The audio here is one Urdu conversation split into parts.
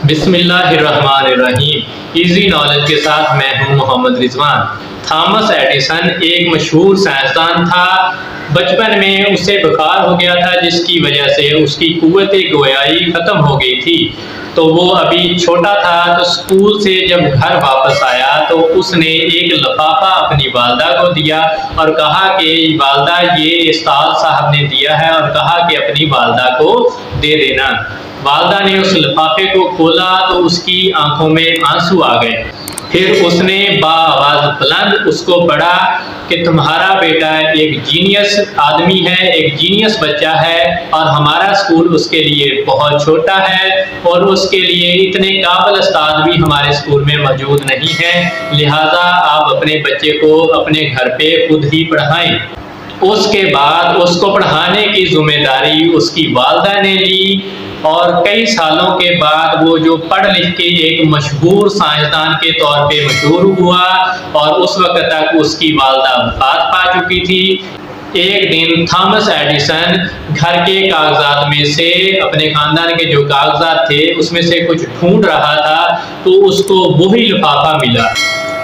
بسم اللہ الرحمن الرحیم۔ ایزی نالج کے ساتھ میں ہوں محمد رضوان۔ تھامس ایڈیسن ایک مشہور سائنسدان تھا۔ بچپن میں اسے بخار ہو گیا تھا جس کی وجہ سے اس کی قوت گویائی ختم ہو گئی تھی۔ تو وہ ابھی چھوٹا تھا، تو اسکول سے جب گھر واپس آیا تو اس نے ایک لفافہ اپنی والدہ کو دیا اور کہا کہ والدہ یہ استاد صاحب نے دیا ہے، اور کہا کہ اپنی والدہ کو دے دینا۔ والدہ نے اس لفافے کو کھولا تو اس کی آنکھوں میں آنسو آ گئے۔ پھر اس نے بآواز بلند اس کو پڑھا کہ تمہارا بیٹا ایک جینیس آدمی ہے، ایک جینیس بچہ ہے، اور ہمارا اسکول اس کے لیے بہت چھوٹا ہے، اور اس کے لیے اتنے قابل استاد بھی ہمارے اسکول میں موجود نہیں ہیں، لہٰذا آپ اپنے بچے کو اپنے گھر پہ خود ہی پڑھائیں۔ اس کے بعد اس کو پڑھانے کی ذمہ داری اس کی والدہ نے لی، اور کئی سالوں کے بعد وہ جو پڑھ لکھ کے ایک مشہور سائنسدان کے طور پہ مشہور ہوا، اور اس وقت تک اس کی والدہ وفات پا چکی تھی۔ ایک دن تھامس ایڈیسن گھر کے کاغذات میں سے، اپنے خاندان کے جو کاغذات تھے اس میں سے کچھ ڈھونڈ رہا تھا، تو اس کو وہی لفافہ ملا۔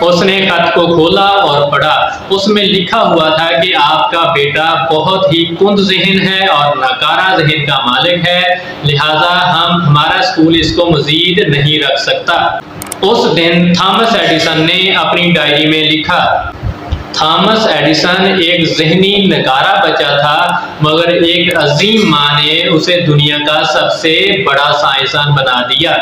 اس نے خط کو کھولا اور پڑھا۔ اس میں لکھا ہوا تھا کہ آپ کا بیٹا بہت ہی کند ذہن ہے اور ناکارہ ذہن کا مالک ہے، لہٰذا ہمارا اسکول اس کو مزید نہیں رکھ سکتا۔ اس دن تھامس ایڈیسن نے اپنی ڈائری میں لکھا، تھامس ایڈیسن ایک ذہنی نکارہ بچہ تھا، مگر ایک عظیم ماں نے اسے دنیا کا سب سے بڑا سائنسدان بنا دیا۔